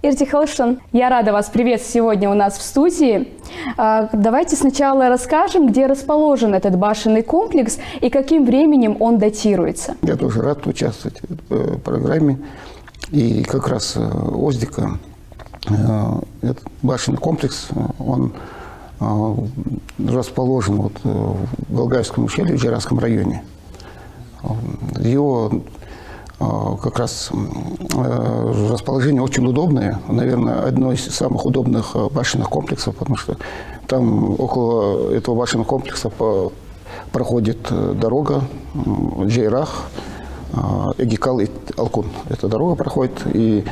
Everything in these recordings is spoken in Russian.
Иртих Халышин, я рада вас приветствовать сегодня у нас в студии. Давайте сначала расскажем, где расположен этот башенный комплекс и каким временем он датируется. Я тоже рад участвовать в программе. И как раз Оздика, этот башенный комплекс, он расположен вот в Галгайском ущелье, в Джейранском районе. Его как раз расположение очень удобное, наверное, одно из самых удобных башенных комплексов, потому что там около этого башенного комплекса проходит дорога Джейрах, Эгикал и Алкун. Эта дорога проходит, и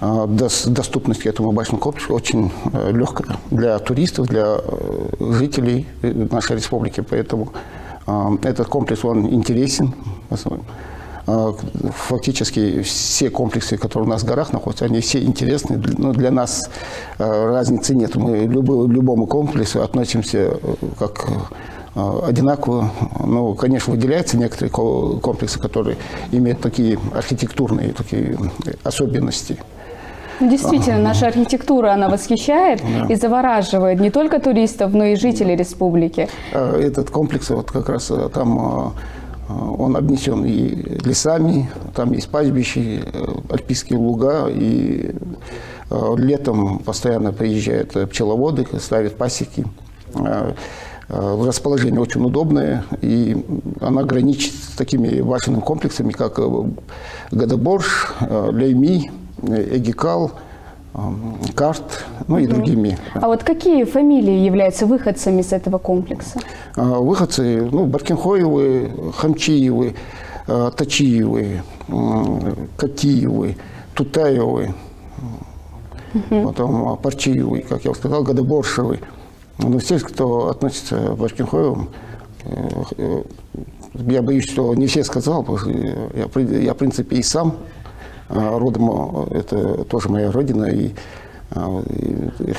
доступность к этому башенному комплексу очень легкая для туристов, для жителей нашей республики. Поэтому этот комплекс, он интересен. Фактически все комплексы, которые у нас в горах находятся, они все интересны. Но для нас разницы нет. Мы к любому комплексу относимся как одинаково. Ну, конечно, выделяются некоторые комплексы, которые имеют такие архитектурные такие особенности. Действительно, наша архитектура, она восхищает и завораживает не только туристов, но и жителей республики. Этот комплекс, вот как раз там он обнесен и лесами, там есть пастбища, альпийские луга, и летом постоянно приезжают пчеловоды, ставят пасеки. Расположение очень удобное, и она граничит с такими башенными комплексами, как Гадаборж, Лейми, Эгикал, Карт, ну и другими. А вот какие фамилии являются выходцами из этого комплекса? Выходцы, ну, Баркинхоевы, Хамчиевы, Тачиевы, Катиевы, Тутаевы, потом Парчиевы, как я уже сказал, Гадаборшевы. Но все, кто относится к Баркинхоевым, я боюсь, что не все сказал, потому что я в принципе, и сам родом, это тоже моя родина, и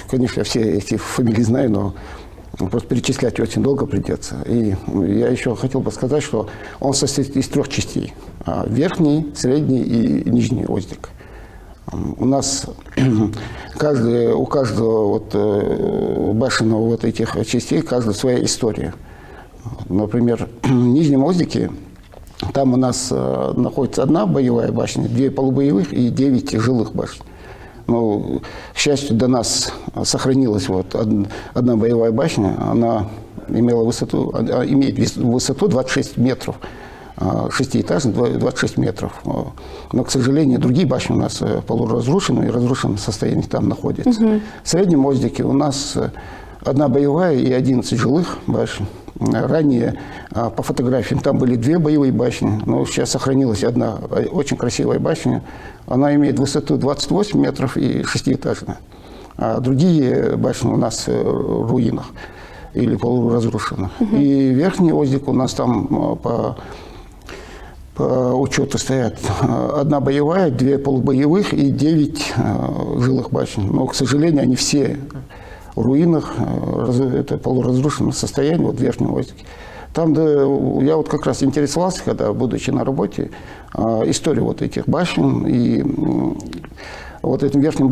конечно, я все эти фамилии знаю, но просто перечислять очень долго придется. И я еще хотел бы сказать, что он состоит из 3 частей: верхний, средний и нижний Оздик. У нас у каждого вот башенного вот этих частей каждая своя история. Например, в Нижнем Оздике там у нас находится одна боевая башня, 2 полубоевых и 9 жилых башен. Но, к счастью, до нас сохранилась вот одна боевая башня. Она имеет высоту 26 метров. 6-этажный, 26 метров. Но, к сожалению, другие башни у нас полуразрушены и в разрушенном состоянии там находятся. В Среднем Оздике у нас 1 боевая и 11 жилых башен. Ранее по фотографиям там были 2 боевые башни, но сейчас сохранилась одна очень красивая башня. Она имеет высоту 28 метров и 6-этажная. А другие башни у нас в руинах или полуразрушены. И Верхний Оздик у нас там по учету стоят 1 боевая, 2 полубоевых и 9 жилых башен. Но, к сожалению, они все в руинах, это полуразрушенном состоянии, вот в Верхнем Оздике. Там, да, я вот как раз интересовался, когда, будучи на работе, историей вот этих башен. И вот в этом Верхнем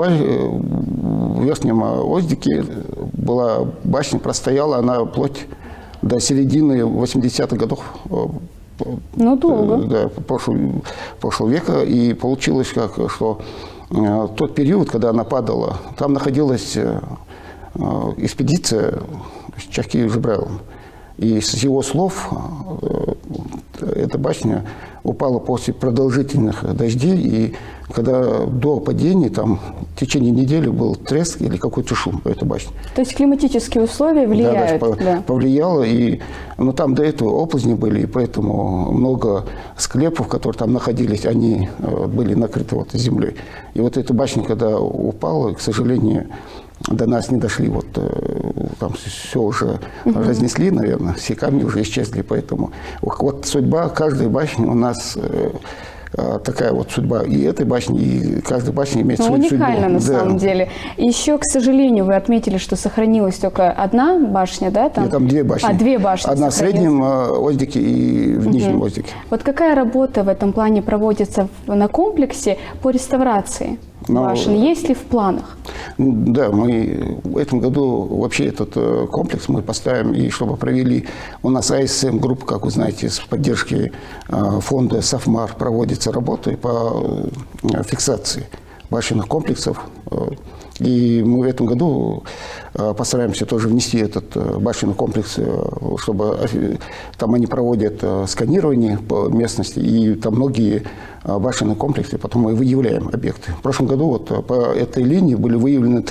Оздике была башня, простояла она вплоть до середины 80-х годов. Ну, долго. Да, прошлого века. И получилось, что тот период, когда она падала, там находилась экспедиция с Чахкиевым Жибраилом. И с его слов эта башня упала после продолжительных дождей. И когда до падения, там в течение недели был треск или какой-то шум по этой башне. То есть климатические условия влияют? Да, повлияло. Но там до этого оползни были, и поэтому много склепов, которые там находились, они были накрыты вот землей. И вот эта башня, когда упала, к сожалению, до нас не дошли. Вот там все уже разнесли, наверное, все камни уже исчезли. Поэтому вот судьба каждой башни у нас такая вот судьба и этой башни, и каждая башня имеет свою судьбу. Уникально на самом деле. Еще, к сожалению, вы отметили, что сохранилась только 1 башня, да? Там? Нет, там 2 башни. 2 башни. Одна в Среднем Оздике и в Нижнем Оздике. Вот какая работа в этом плане проводится на комплексе по реставрации? башен. Есть ли в планах? Да, мы в этом году вообще этот комплекс мы поставим, и чтобы провели, у нас АСМ группа, как вы знаете, с поддержки фонда САФМАР проводится работа по фиксации башенных комплексов. И мы в этом году постараемся тоже внести этот башенный комплекс, чтобы там они проводят сканирование по местности, и там многие башенные комплексы, потом мы выявляем объекты. В прошлом году вот по этой линии были выявлены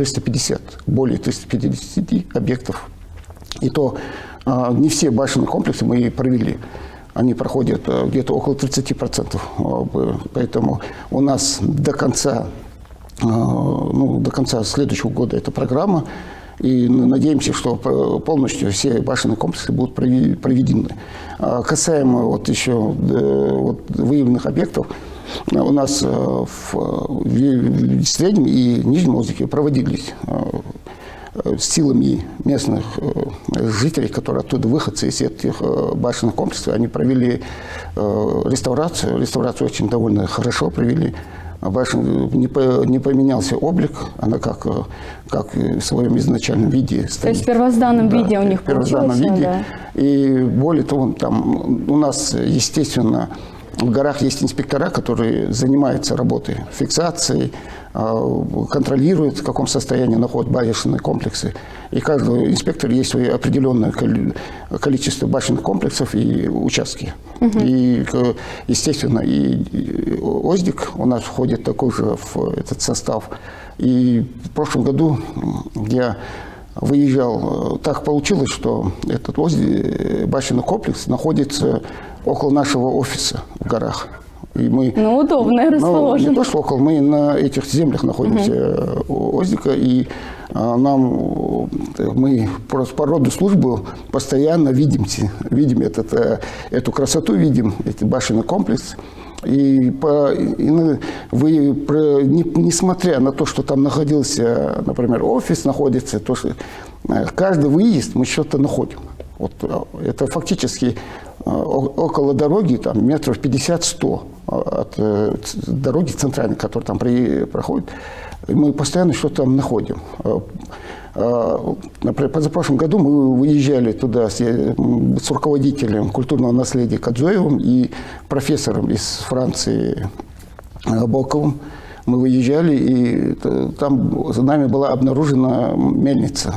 более 350 объектов. И то не все башенные комплексы мы провели. Они проходят где-то около 30%. Поэтому у нас до конца следующего года эта программа, и надеемся, что полностью все башенные комплексы будут проведены. Касаемо вот еще выявленных объектов, у нас в Среднем и Нижнем Оздике проводились силами местных жителей, которые оттуда выходцы из этих башенных комплексов, они провели реставрацию. Реставрацию очень довольно хорошо провели. Башен не поменялся облик, она как в своем изначальном виде стоит. То есть в первозданном виде у них получилось? Да. И более того, там у нас, естественно, в горах есть инспектора, которые занимаются работой фиксацией, контролируют, в каком состоянии находят башенные комплексы. И каждый инспектор есть свое определенное количество башенных комплексов и участки. И, естественно, и Оздик у нас входит такой же в этот состав. И в прошлом году я выезжал, так получилось, что этот башенный комплекс находится около нашего офиса в горах. И мы, удобно расположено. Не то, что около, мы на этих землях находимся у Оздика, и мы просто по роду службы постоянно видим эту красоту, видим этот башенный комплекс. И несмотря на то, что там находился, например, офис находится, то, что каждый выезд мы что-то находим. Вот, это фактически около дороги, там, метров 50-100 от дороги центральной, которая там проходит. Мы постоянно что-то там находим. Например, позапрошлом году мы выезжали туда с руководителем культурного наследия Кадзоевым и профессором из Франции Боковым. Мы выезжали, и там за нами была обнаружена мельница,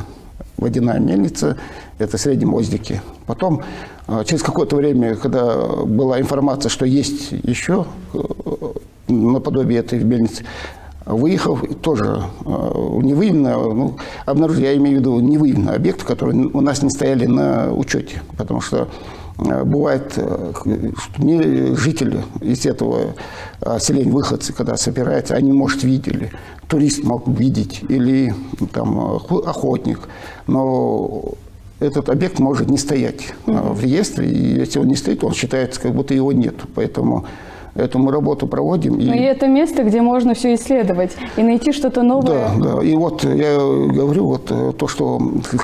водяная мельница, это в Среднем Оздике. Потом, через какое-то время, когда была информация, что есть еще наподобие этой мельницы, выехав, тоже невыявленно, обнаружили, я имею в виду невыявленные объекты, которые у нас не стояли на учете, потому что бывает, что жители из этого селения, выходцы, когда собираются, они, может, видели, турист мог видеть или там охотник, но этот объект может не стоять в реестре, и если он не стоит, он считается, как будто его нет, поэтому эту мы работу проводим. И это место, где можно все исследовать и найти что-то новое. Да. И вот я говорю, вот то, что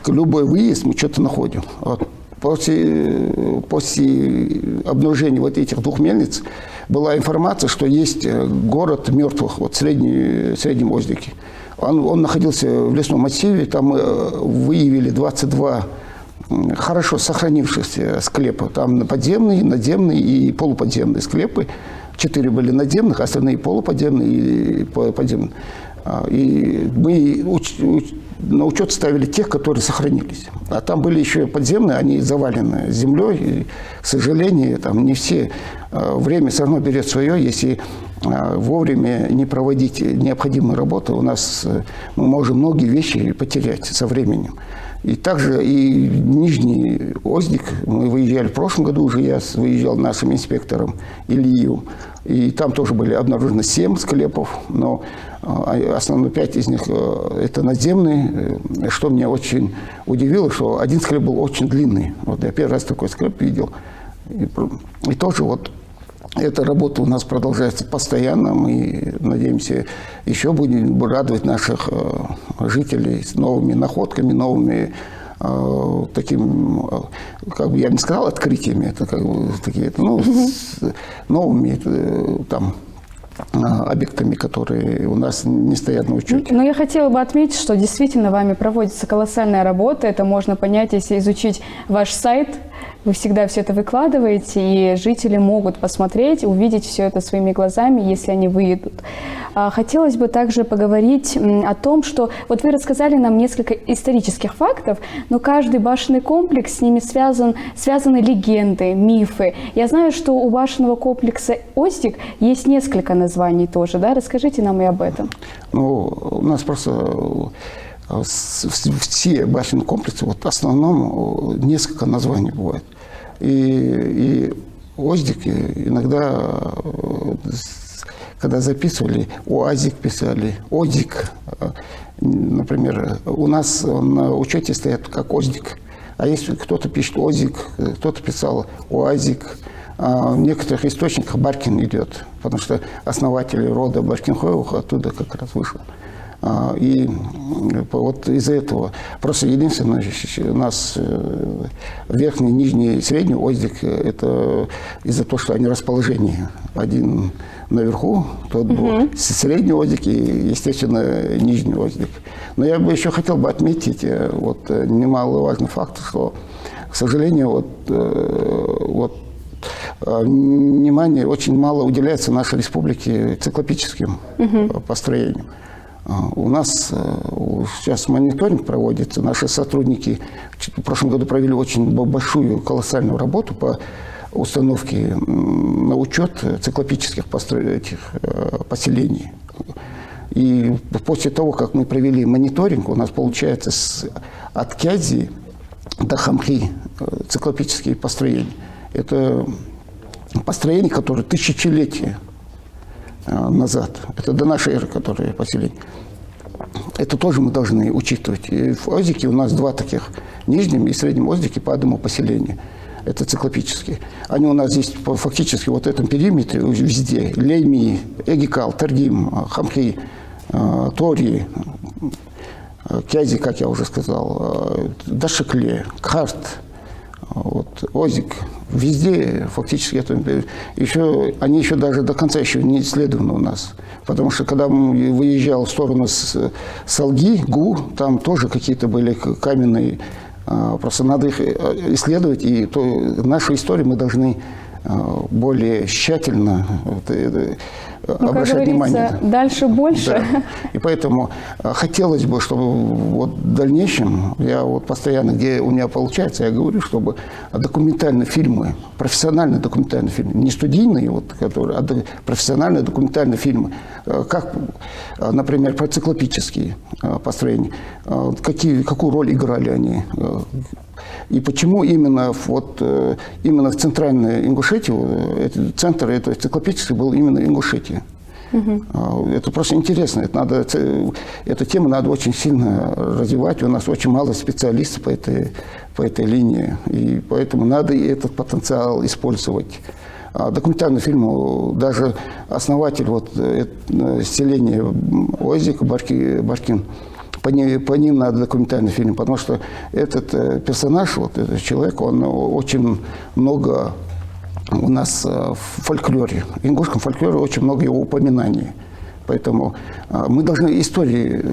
любой выезд мы что-то находим. Вот после обнаружения вот этих двух мельниц была информация, что есть город мертвых вот в Среднем Оздике. Он находился в лесном массиве, там мы выявили 22 хорошо сохранившихся склепа. Там подземные, надземные и полуподземные склепы. 4 были надземных, остальные полуподземные и подземные. И мы на учет ставили тех, которые сохранились. А там были еще подземные, они завалены землей. И, к сожалению, там не все. Время все равно берет свое, если вовремя не проводить необходимые работы, у нас мы можем многие вещи потерять со временем. И также и Нижний Оздик, мы выезжали в прошлом году уже, я выезжал нашим инспектором Ильиевым, и там тоже были обнаружены 7 склепов, но основные 5 из них это надземные. Что меня очень удивило, что один склеп был очень длинный. Вот я первый раз такой склеп видел. И тоже вот эта работа у нас продолжается постоянно. Мы надеемся, еще будем радовать наших жителей с новыми находками, новыми таким, как бы я не сказал, открытиями, это как бы такие, с новыми там объектами, которые у нас не стоят на учете. Но я хотела бы отметить, что действительно вами проводится колоссальная работа. Это можно понять, если изучить ваш сайт. Вы всегда все это выкладываете, и жители могут посмотреть, увидеть все это своими глазами, если они выйдут. Хотелось бы также поговорить о том, что вот вы рассказали нам несколько исторических фактов, но каждый башенный комплекс, с ними связаны легенды, мифы. Я знаю, что у башенного комплекса «Оздик» есть несколько названий тоже, да? Расскажите нам и об этом. Ну, у нас просто все башенные комплексы, вот в основном несколько названий бывает. И «Оздик» иногда, когда записывали, «Оазик» писали, «Одик». Например, у нас на учете стоят как «Оздик». А если кто-то пишет «Озик», кто-то писал «Оазик», в некоторых источниках Баркин идет, потому что основатель рода Баркинхоевых оттуда как раз вышел. И вот из-за этого просто единственное, у нас верхний, нижний, средний «Оздик» – это из-за того, что они расположение. Один наверху, тот был средний «Оздик» и, естественно, нижний «Оздик». Но я бы еще хотел бы отметить вот немаловажный факт, что, к сожалению, внимание очень мало уделяется нашей республике циклопическим построениям. У нас сейчас мониторинг проводится. Наши сотрудники в прошлом году провели очень большую, колоссальную работу по установке на учет циклопических поселений. И после того, как мы провели мониторинг, у нас получается от Кязи до Хамхи циклопические построения. Это построения, которые тысячелетия назад. Это до нашей эры, которые поселения. Это тоже мы должны учитывать. И в Оздике у нас два таких, нижнем и среднем Оздике по одному поселению. Это циклопические. Они у нас здесь фактически вот в этом периметре везде. Лейми, Эгикал, Тергим, Хамхи, Тори, Кязи, как я уже сказал, Дашикле, Кхарт, вот, Оздик. Везде фактически это они еще даже до конца еще не исследованы у нас. Потому что когда выезжал в сторону Салги, Гу, там тоже какие-то были каменные. Просто надо их исследовать. И нашу историю мы должны более тщательно обращать внимание. Дальше больше. Да. И поэтому хотелось бы, чтобы вот в дальнейшем, я вот постоянно, где у меня получается, я говорю, чтобы документальные фильмы, профессиональные документальные фильмы, не студийные, вот, которые, а профессиональные документальные фильмы, как, например, про циклопические построения, какую роль играли они, и почему именно в центральной Ингушетии, центр этой циклопической был именно Ингушетия. Это просто интересно. Эту тему надо очень сильно развивать. У нас очень мало специалистов по этой линии. И поэтому надо и этот потенциал использовать. Документальный фильм, даже основатель селения Оздик, Баркин, по ним надо документальный фильм, потому что этот персонаж, вот этот человек, он очень много у нас в фольклоре, в ингушском фольклоре очень много его упоминаний. Поэтому мы должны истории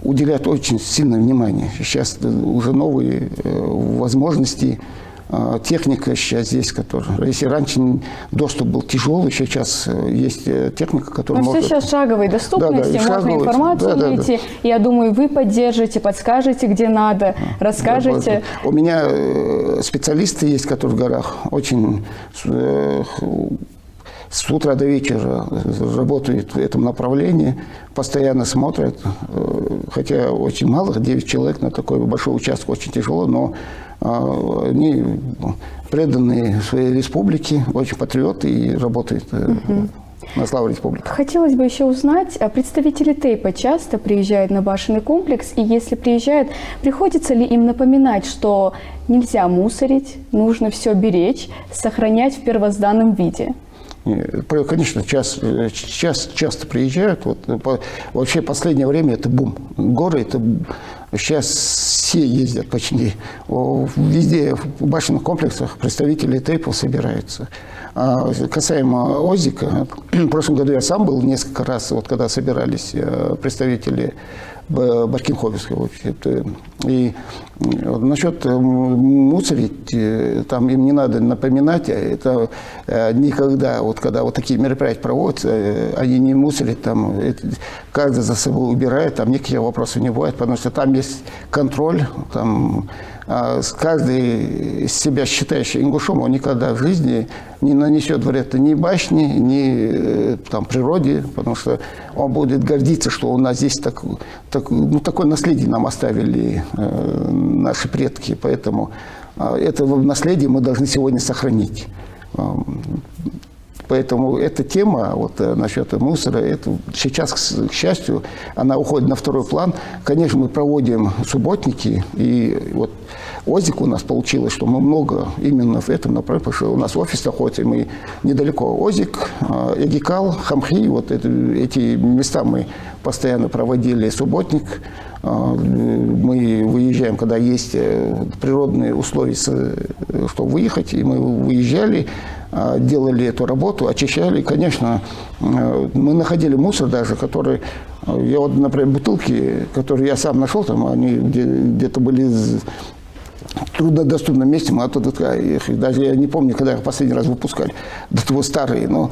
уделять очень сильное внимание. Сейчас уже новые возможности, техника сейчас есть, которая... Если раньше доступ был тяжелый, сейчас есть техника, которая может... Все сейчас шаговой доступности, можно информацию найти. Я думаю, вы поддержите, подскажете, где надо, расскажете. Да. У меня специалисты есть, которые в горах очень... С утра до вечера работают в этом направлении, постоянно смотрят, хотя очень мало, 9 человек на такой большой участок очень тяжело, но они преданные своей республике, очень патриоты и работают на славу республики. Хотелось бы еще узнать, представители ТЭИПа часто приезжают на башенный комплекс, и если приезжают, приходится ли им напоминать, что нельзя мусорить, нужно все беречь, сохранять в первозданном виде? Конечно, часто приезжают. Вообще в последнее время это бум. Горы – это Сейчас все ездят почти. Везде в башенных комплексах представители тейпов собираются. А касаемо Озика, в прошлом году я сам был несколько раз, вот когда собирались представители Баркинхоевской общества. И насчет мусорить, там им не надо напоминать, это никогда, вот когда вот такие мероприятия проводятся, они не мусорят, там, каждый за собой убирает, там никаких вопросов не бывает, потому что там есть контроль, там каждый себя считающий ингушом, он никогда в жизни не нанесет вред ни башне, ни там, природе, потому что он будет гордиться, что у нас здесь такое наследие нам оставили наши предки. Поэтому это наследие мы должны сегодня сохранить. Поэтому эта тема вот, насчет мусора, это сейчас, к счастью, она уходит на второй план. Конечно, мы проводим субботники, и вот Озик у нас получилось, что мы много именно в этом направлении, потому что у нас офис находится, и мы недалеко. Озик, Эгикал, Хамхи, вот эти места мы постоянно проводили субботник. Мы выезжаем, когда есть природные условия, чтобы выехать, и мы выезжали, делали эту работу, очищали. Конечно, мы находили мусор даже, который, я вот, например, бутылки, которые я сам нашел, там, они где-то были в труднодоступном месте, мы оттуда их, даже я не помню, когда их последний раз выпускали, до того старые, но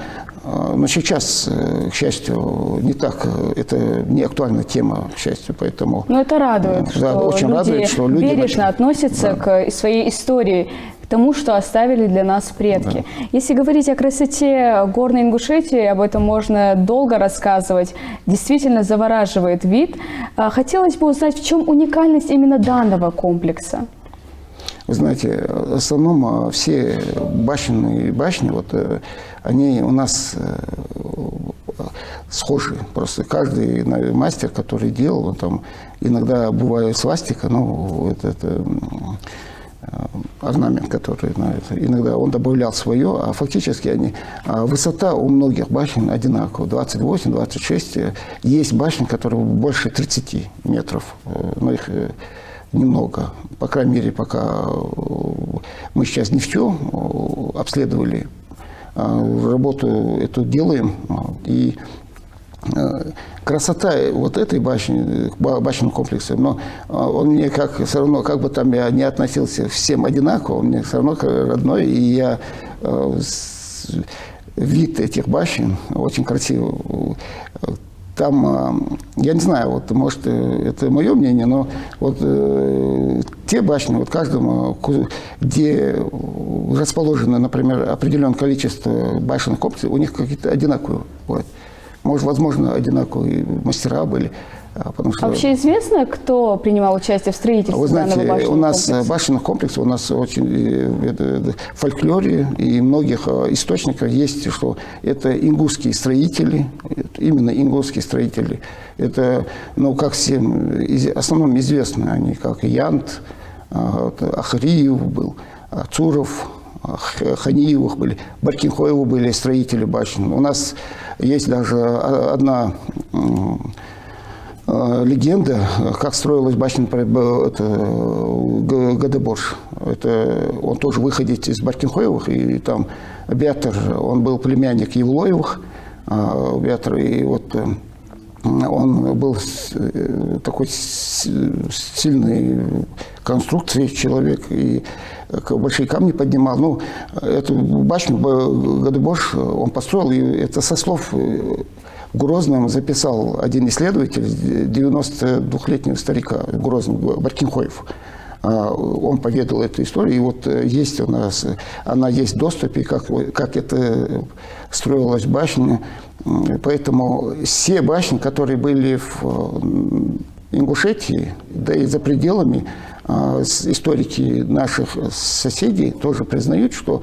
сейчас, к счастью, не так, это не актуальная тема, к счастью, поэтому... Но это радует, да, что, очень радует, что люди бережно относятся к своей истории, к тому, что оставили для нас предки. Да. Если говорить о красоте Горной Ингушетии, об этом можно долго рассказывать, действительно завораживает вид. Хотелось бы узнать, в чем уникальность именно данного комплекса? Вы знаете, в основном все башенные башни, вот, они у нас схожи. Просто каждый мастер, который делал, он там иногда бывает свастика, ну, это орнамент, который иногда он добавлял свое, а фактически высота у многих башен одинакова, 28-26. Есть башни, которые больше 30 метров, но их немного. По крайней мере, пока мы сейчас не все обследовали, работу эту делаем. И красота вот этой башни, башенного комплекса, но он мне все равно, как бы там я не относился всем одинаково, он мне все равно родной, и я вид этих башен очень красивый. Там, я не знаю, вот, может, это мое мнение, но вот те башни, вот каждому, где расположено, например, определенное количество башенных комплексов, у них какие-то одинаковые бывают. Может, возможно, одинаковые мастера были. Потому что... Вообще известно, кто принимал участие в строительстве данного башенного комплекса? У нас башенных комплексов, у нас очень в фольклоре и многих источниках есть, что это ингусские строители, именно ингусские строители. Это, ну, как всем, в основном известны они, как Янт, Ахриев был, Цуров, Ханиевых были, Баркинхоевы были строители башен. У нас есть даже одна легенда, как строилась башня Гадеборж. Это он тоже выходец из Баркинхоевых, и там Бятер, он был племянник Евлоевых, Бятер, и вот он был такой сильной конструкции человек, и большие камни поднимал. Ну, эту башню Гадеборж он построил, и это со слов в Грозном записал один исследователь, 92-летнего старика в Грозном, Баркинхоев. Он поведал эту историю, и вот есть у нас, она есть в доступе, как это строилась башня. Поэтому все башни, которые были в Ингушетии, да и за пределами, историки наших соседей тоже признают, что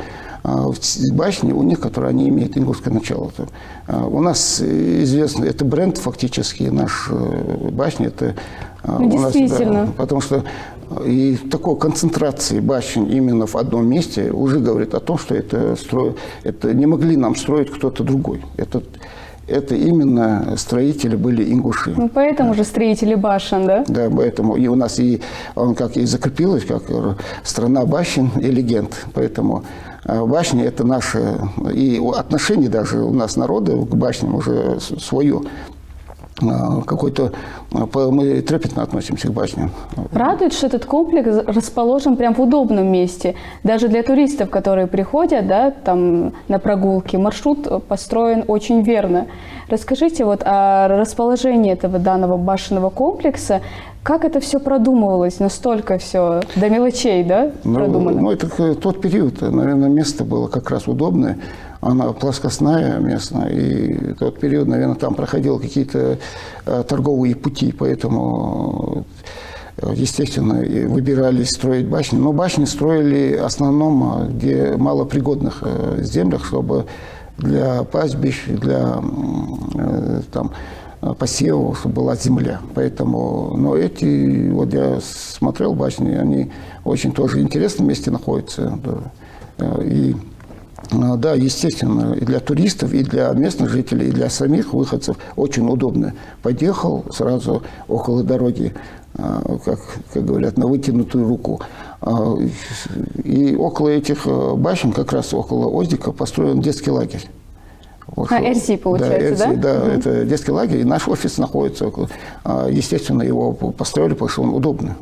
башни у них, которые они имеют ингушское начало. У нас известно, это бренд фактически, наш башня. Это у нас, да, потому что и такой концентрации башен именно в одном месте уже говорит о том, что это не могли нам строить кто-то другой. это именно строители были ингуши. Ну, поэтому же строители башен, да? Да, поэтому и у нас он как и закрепилось, как страна башен и легенд. Поэтому башни – это наше, и отношение даже у нас народа к башням уже свое. Какой-то мы трепетно относимся к башням. Радует, что этот комплекс расположен прям в удобном месте. Даже для туристов, которые приходят, да, там на прогулки, маршрут построен очень верно. Расскажите вот о расположении этого данного башенного комплекса. Как это все продумывалось? Настолько все до мелочей, да, продумано? Ну, это тот период, наверное, место было как раз удобное. Она плоскостная местная, и тот период, наверное, там проходил какие-то торговые пути, поэтому, естественно, выбирались строить башни. Но башни строили в основном где малопригодных землях, чтобы для пастбищ, для там, посевов, чтобы была земля. Поэтому, но эти, вот я смотрел башни, они очень тоже в интересном месте находятся. Да. И да, естественно, и для туристов, и для местных жителей, и для самих выходцев очень удобно. Подъехал сразу около дороги, как говорят, на вытянутую руку. И около этих башен, как раз около Оздика, построен детский лагерь. РЗИ, получается, да? Да, это детский лагерь, и наш офис находится около. Естественно, его построили, потому что он удобный.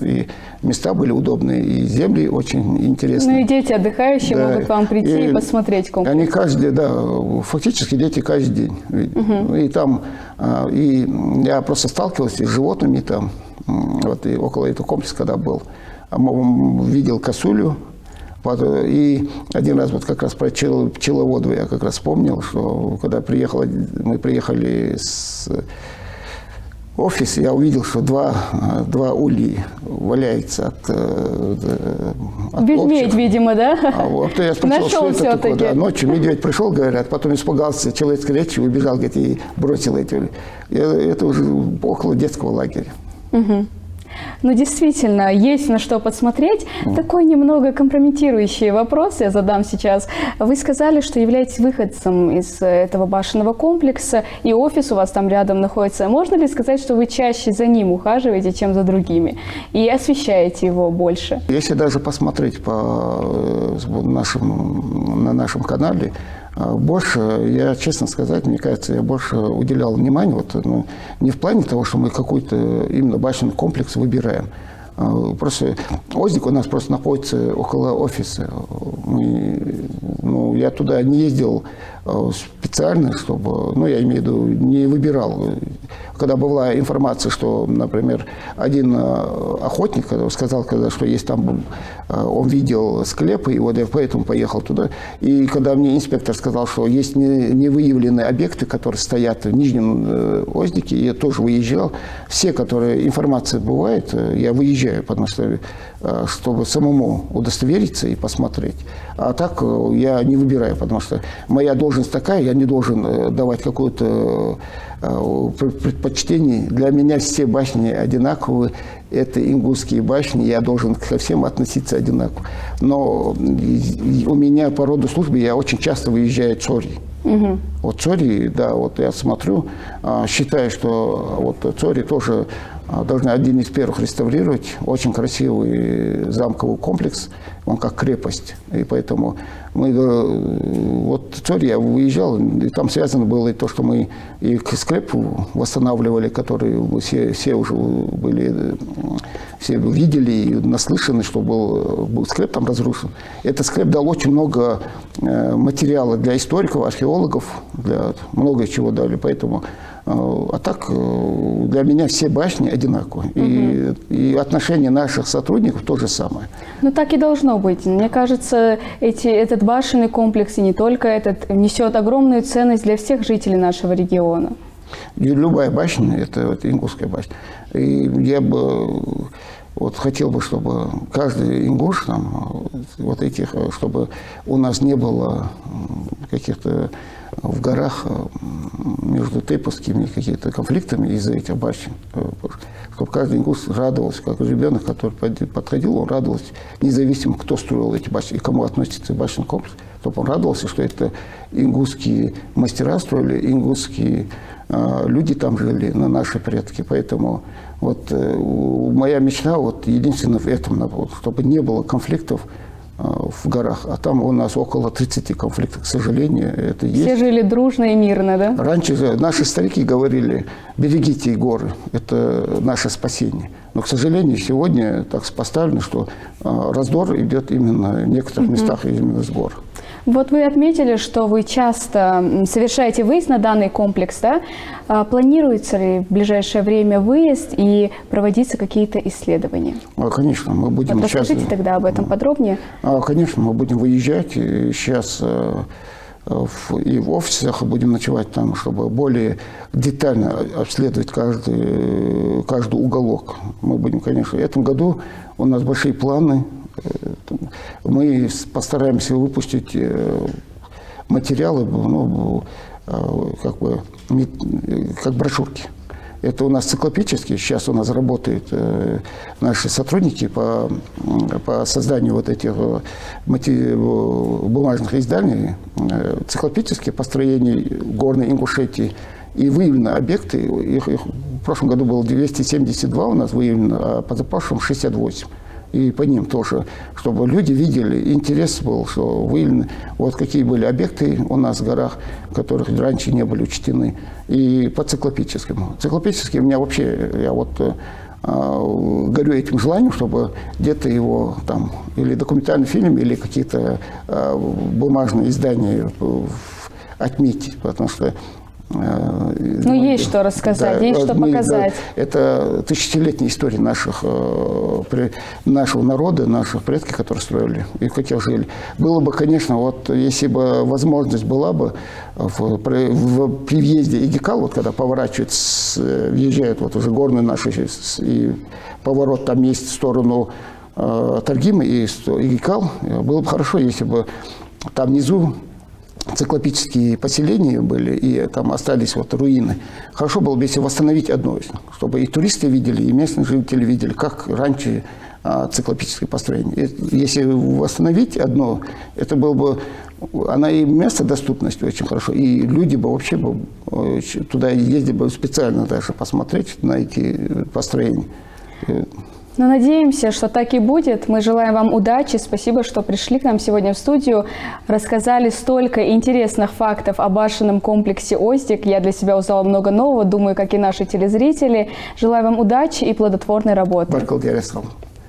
И места были удобные, и земли очень интересные. Ну и дети отдыхающие могут к вам прийти и посмотреть комплекс. Они каждый, да, фактически дети каждый день. И там, и я просто сталкивался с животными там, вот и около этого комплекса, когда был, видел косулю. И один раз вот как раз про пчеловода я как раз вспомнил, что когда мы приехали с офиса, я увидел, что два ульи валяются от Медведь, видимо, да? Вот я спросил, Нашел что это такое. Да, все-таки. ночью медведь пришел, говорят, потом испугался человеческой речи, убежал, говорит, и бросил эти ульи. Это уже около детского лагеря. Ну, действительно, есть на что посмотреть. Такой немного компрометирующий вопрос я задам сейчас. Вы сказали, что являетесь выходцем из этого башенного комплекса, и офис у вас там рядом находится. Можно ли сказать, что вы чаще за ним ухаживаете, чем за другими, и освещаете его больше? Если даже посмотреть на нашем канале, больше, я, честно сказать, мне кажется, я больше уделял внимания, не в плане того, что мы какой-то именно башенный комплекс выбираем. Просто Оздик у нас просто находится около офиса. Я туда не ездил специально, чтобы, я имею в виду, не выбирал. Когда была информация, что, например, один охотник сказал, что есть там, он видел склепы, и вот я поэтому поехал туда. И когда мне инспектор сказал, что есть невыявленные объекты, которые стоят в Нижнем Оздике, я тоже выезжал. Все, которые информация бывает, я выезжаю, потому что чтобы самому удостовериться и посмотреть. А так я не выбираю, потому что моя должность такая, я не должен давать какое-то предпочтение. Для меня все башни одинаковые. Это ингушские башни, я должен ко всем относиться одинаково. Но у меня по роду службы я очень часто выезжаю в Цори. Вот Цори, да, вот я смотрю, считаю, что вот Цори тоже должны один из первых реставрировать. Очень красивый замковый комплекс, он как крепость. И поэтому вот в Цори я выезжал, и там связано было и то, что мы и склеп восстанавливали, который все уже были, все видели и наслышаны, что был склеп там разрушен. Этот склеп дал очень много материала для историков, археологов, для много чего дали, поэтому. А так для меня все башни одинаковые. И отношение наших сотрудников то же самое. Ну так и должно быть. Мне кажется, этот башенный комплекс, и не только этот, несет огромную ценность для всех жителей нашего региона. И любая башня – это ингушская башня. И я бы хотел бы, чтобы каждый ингуш, чтобы у нас не было каких-то в горах между тейповскими какими-то конфликтами из-за этих башен. Чтобы каждый ингуш радовался, как ребенок, который подходил, он радовался, независимо, кто строил эти башни и кому относится башенный комплекс. чтобы он радовался, что это ингусские мастера строили, ингусские люди там жили, наши предки. Поэтому вот моя мечта вот единственное в этом, вот, чтобы не было конфликтов в горах. А там у нас около 30 конфликтов, к сожалению, это есть. Все жили дружно и мирно, да? Раньше же наши старики говорили: берегите горы, это наше спасение. Но, к сожалению, сегодня так поставлено, что раздор идет именно в некоторых местах именно с гор. Вот вы отметили, что вы часто совершаете выезд на данный комплекс, да? Планируется ли в ближайшее время выезд и проводиться какие-то исследования? Конечно, мы будем... Вот расскажите тогда об этом подробнее. Конечно, мы будем выезжать. И сейчас и в офисах будем ночевать там, чтобы более детально обследовать каждый уголок. Мы будем, конечно, в этом году у нас большие планы. Мы постараемся выпустить материалы, ну, как брошюрки. Это у нас циклопические. Сейчас у нас работают наши сотрудники по созданию вот этих бумажных изданий, циклопические построения горной Ингушетии. И выявлены объекты, их в прошлом году было 272 у нас выявлено, а позапрошлом 68. И по ним тоже, чтобы люди видели, интерес был, что выявлены, вот какие были объекты у нас в горах, которых раньше не были учтены. И по циклопическому. Циклопический у меня вообще, я вот горю этим желанием, чтобы где-то его там, или документальный фильм, или какие-то бумажные издания отметить, потому что есть что рассказать, да, есть что показать. Да, это тысячелетняя история нашего народа, наших предков, которые строили и в каких жили. Было бы, конечно, вот если бы возможность была бы при въезде Игикал, вот когда поворачивают, въезжают вот уже горные наши, и поворот там есть в сторону Таргимы и Игикал, было бы хорошо, если бы там внизу циклопические поселения были, и там остались вот руины. Хорошо было бы, если восстановить одно, чтобы и туристы видели, и местные жители видели, как раньше циклопическое построение. Если восстановить одно, это было бы, она и место доступности очень хорошо, и люди бы вообще туда ездили бы специально даже посмотреть на эти построения. Но надеемся, что так и будет. Мы желаем вам удачи. Спасибо, что пришли к нам сегодня в студию. Рассказали столько интересных фактов о башенном комплексе Оздик. Я для себя узнала много нового. Думаю, как и наши телезрители. Желаю вам удачи и плодотворной работы. Баркалдересал.